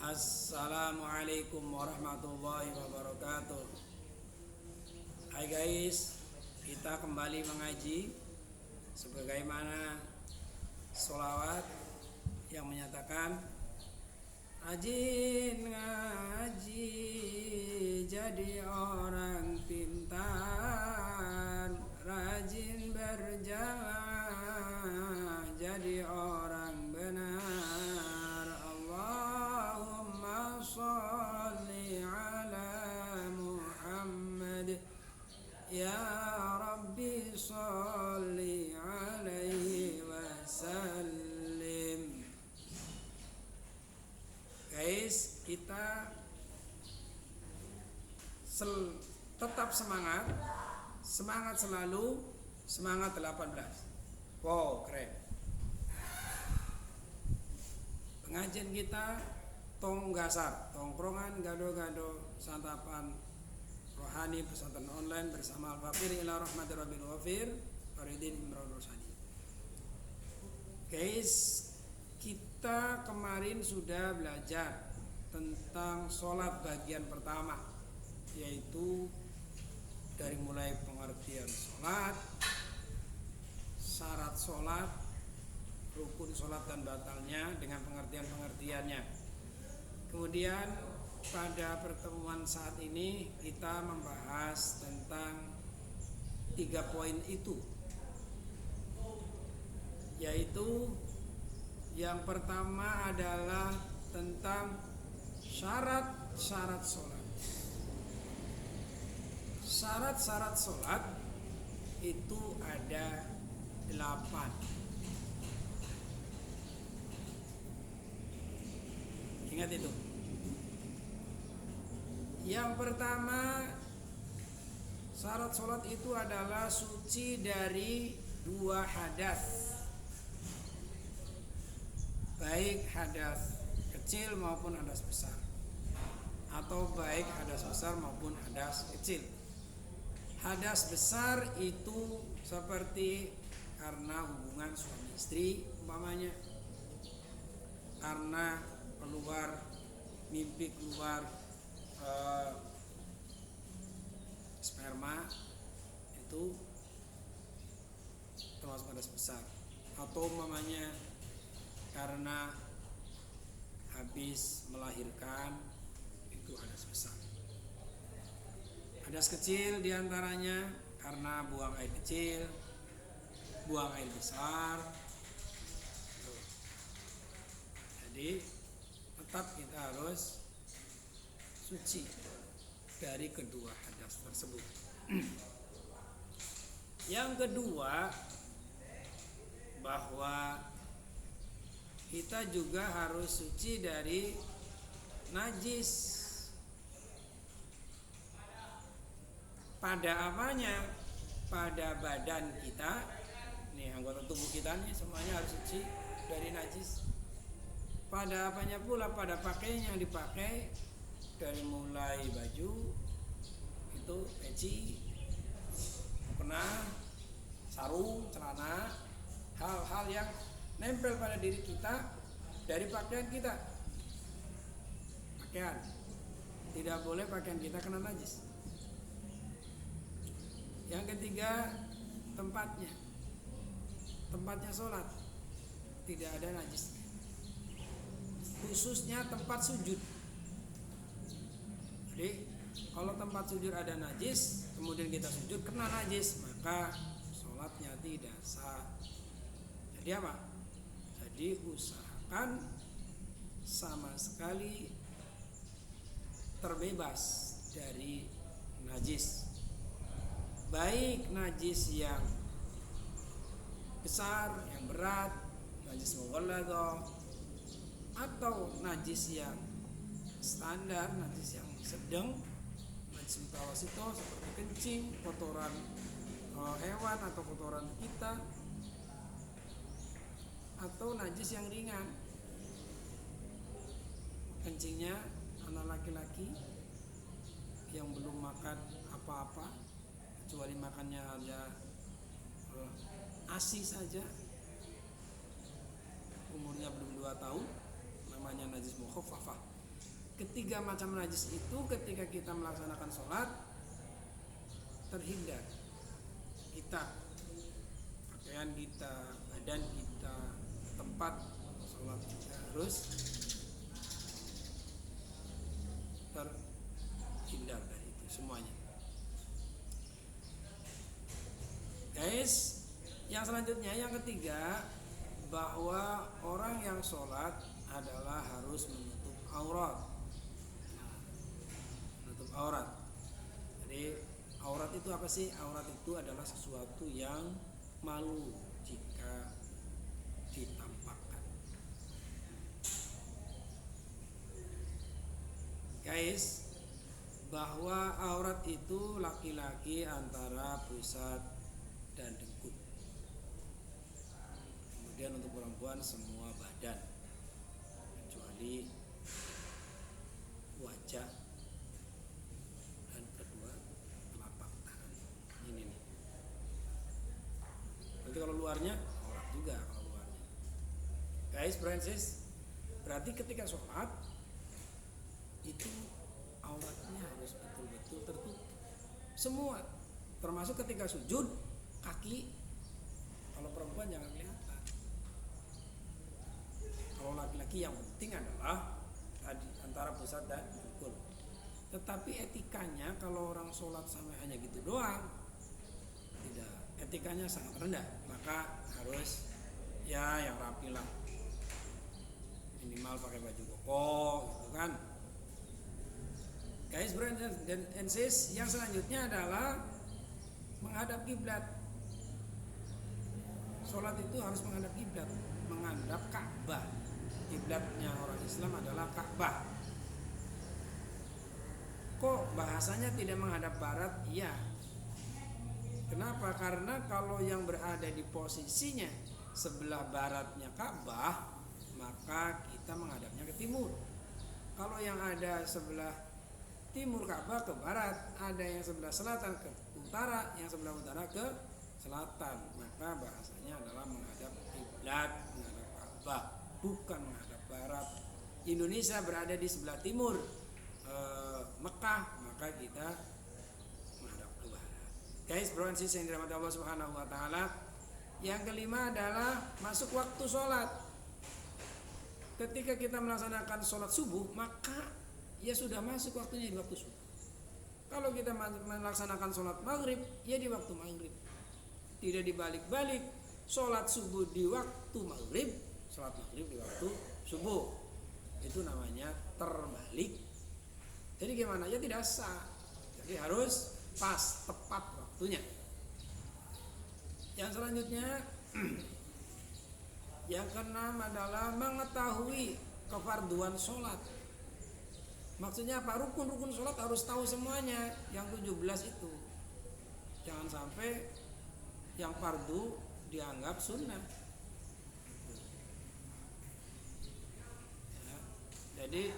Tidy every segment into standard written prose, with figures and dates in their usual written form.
Assalamualaikum warahmatullahi wabarakatuh. Hai guys, kita kembali mengaji sebagaimana sholawat yang menyatakan rajin ngaji jadi orang pintar, rajin berjalan jadi orang benar. Allahumma sholli ala Muhammad, ya Rabbi sholli alaihi wasallim. Guys, kita tetap semangat selalu, semangat 18. Wow, keren. Pengajian kita tonggasar, tongkrongan gado-gado santapan rohani pesantren online bersama Al-Faqir ila rahmatir rabbil ghafir Faridin Imran Rosani. Guys, kita kemarin sudah belajar tentang sholat bagian pertama, yaitu dari mulai pengertian sholat, syarat sholat, rukun sholat dan batalnya dengan pengertian-pengertiannya. Kemudian pada pertemuan saat ini kita membahas tentang 3 poin itu, yaitu yang pertama adalah tentang syarat-syarat sholat. Syarat-syarat sholat itu ada 8. Ingat itu. Yang pertama, syarat sholat itu adalah suci dari 2 hadas, baik hadas kecil maupun hadas besar, atau baik hadas besar maupun hadas kecil. Hadas besar itu seperti karena hubungan suami istri umpamanya, karena mimpi keluar sperma, itu termasuk hadas besar. Atau umpamanya karena habis melahirkan, itu hadas besar. Hadas kecil diantaranya karena buang air kecil, buang air besar. Jadi tetap kita harus suci dari kedua hadas tersebut. Yang kedua, bahwa kita juga harus suci dari najis. Pada apanya? Pada badan kita. Nih, anggota tubuh kita nih semuanya harus suci dari najis. Pada apanya pula? Pada pakaian yang dipakai, dari mulai baju itu, peci, mukena, sarung, celana, hal-hal yang nempel pada diri kita dari pakaian kita. Pakaian, tidak boleh pakaian kita kena najis. Yang ketiga, tempatnya sholat tidak ada najis, khususnya tempat sujud. Jadi kalau tempat sujud ada najis, kemudian kita sujud kena najis, maka sholatnya tidak sah. Jadi apa? Jadi usahakan sama sekali terbebas dari najis, baik najis yang besar, yang berat, najis mughalladhah, atau najis yang standar, najis yang sedang, najis mutawasito seperti kencing, kotoran hewan atau kotoran kita, atau najis yang ringan, kencingnya anak laki-laki yang belum makan apa-apa, kecuali makannya aja ASI saja, umurnya belum 2 tahun, namanya najis mukhaffafah. ketiga macam najis itu ketika kita melaksanakan sholat terhindar kita, pakaian kita, badan kita, tempat sholat kita harus terhindar dari itu semuanya. Guys, yang selanjutnya yang ketiga, bahwa orang yang sholat adalah harus menutup aurat. Menutup aurat. Jadi aurat itu apa sih? Aurat itu adalah sesuatu yang malu jika ditampakkan. Guys, bahwa aurat itu laki-laki antara pusat dan dengkul. Kemudian untuk perempuan semua badan kecuali wajah dan kedua telapak tangan. Ini nih. Nanti kalau luarnya aurat juga kalau luarnya. Guys, Francis, berarti ketika sholat itu auratnya harus betul-betul tertutup. Semua, termasuk ketika sujud, kaki. Kalau perempuan jangan kelihatan. Kalau laki-laki yang penting adalah tadi antara pusat dan dengkul. Tetapi etikanya kalau orang sholat sampai hanya gitu doang, tidak, etikanya sangat rendah. Maka harus ya yang rapi lah, minimal pakai baju koko gitu kan. Guys, brothers and sis, yang selanjutnya adalah menghadap kiblat. Sholat itu harus menghadap kiblat, menghadap Ka'bah. Kiblatnya orang Islam adalah Ka'bah. Kok bahasanya tidak menghadap barat? Iya. Kenapa? Karena kalau yang berada di posisinya sebelah baratnya Ka'bah, maka kita menghadapnya ke timur. Kalau yang ada sebelah timur Ka'bah ke barat, ada yang sebelah selatan ke utara, yang sebelah utara ke selatan, maka bahasanya adalah menghadap kiblat, menghadap Ka'bah, bukan menghadap barat. Indonesia berada di sebelah timur Mekah, maka kita menghadap ke barat. Guys, bro and sis yang dirahmati Allah Subhanahu wa taala. Yang kelima adalah masuk waktu sholat. Ketika kita melaksanakan sholat subuh, maka ya sudah masuk waktunya di waktu subuh. Kalau kita melaksanakan sholat maghrib, ya di waktu maghrib. Tidak dibalik-balik, sholat subuh di waktu maghrib, sholat maghrib di waktu subuh. Itu namanya terbalik. Jadi gimana? Ya tidak sah. Jadi harus pas, tepat waktunya. Yang selanjutnya yang keenam adalah mengetahui kefarduan sholat. Maksudnya apa? Rukun-rukun sholat harus tahu semuanya. Yang 17 itu. Jangan sampai yang fardu dianggap sunnah. Ya, jadi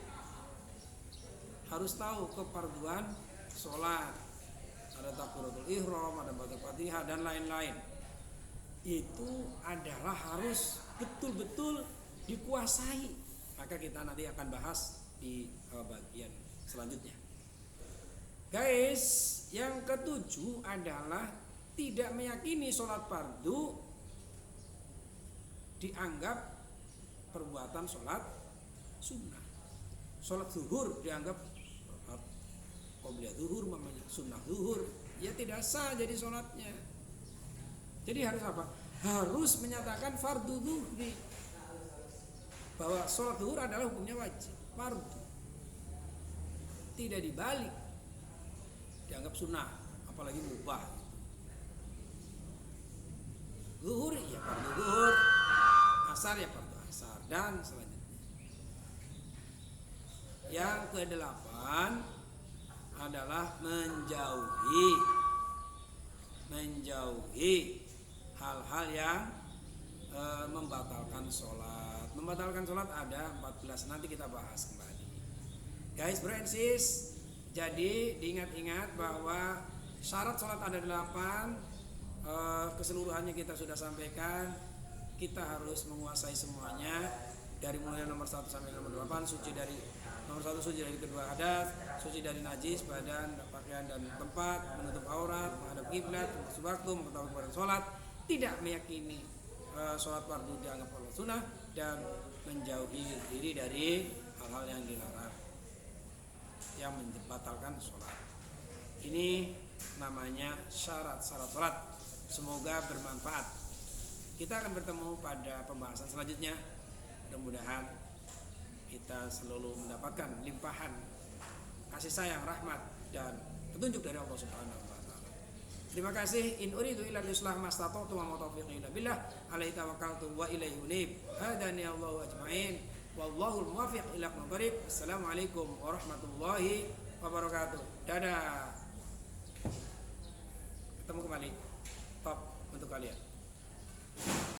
harus tahu kefarduan sholat. Ada takbiratul ihram, ada baca Fatihah dan lain-lain. Itu adalah harus betul-betul dikuasai. Maka kita nanti akan bahas di bagian selanjutnya. Guys, yang ketujuh adalah tidak meyakini sholat fardu dianggap perbuatan sholat sunnah. Sholat zuhur dianggap qobliyah zuhur, mamanya sunnah zuhur, ya tidak sah jadi sholatnya. Jadi harus apa? Harus menyatakan fardu zuhri, bahwa sholat zuhur adalah hukumnya wajib, fardu, tidak dibalik, dianggap sunnah, apalagi mubah. Zuhur ya fardu zuhur, asar ya fardu asar, dan selanjutnya. Yang kedelapan adalah menjauhi hal-hal yang membatalkan sholat. Membatalkan sholat ada 14, nanti kita bahas kembali. Guys, bro and sis, jadi diingat-ingat bahwa syarat sholat ada 8. Keseluruhannya kita sudah sampaikan. Kita harus menguasai semuanya, dari mulai nomor 1 sampai nomor 8, suci dari Nomor 1 suci dari kedua hadas, suci dari najis badan, pakaian dan tempat, menutup aurat, menghadap kiblat, masuk waktu, mengetahui kepada sholat, tidak meyakini sholat fardu dianggap Allah sunnah, dan menjauhi diri dari hal-hal yang dilarang yang membatalkan sholat. Ini namanya syarat-syarat sholat. Semoga bermanfaat. Kita akan bertemu pada pembahasan selanjutnya. Mudah-mudahan kita selalu mendapatkan limpahan kasih sayang, rahmat, dan petunjuk dari Allah Subhanahu wa taala. Terima kasih. In uridu illa al-islah mastata'tu wa ma taufiqi illa billah. Alaihi tawakkaltu wa ilaihi unib. Hadani Allahu ajma'in. Wallahul muwaffiq ila aqwamit thoriq. Assalamualaikum warahmatullahi wabarakatuh. Dadah. Ketemu kembali. Top untuk kalian.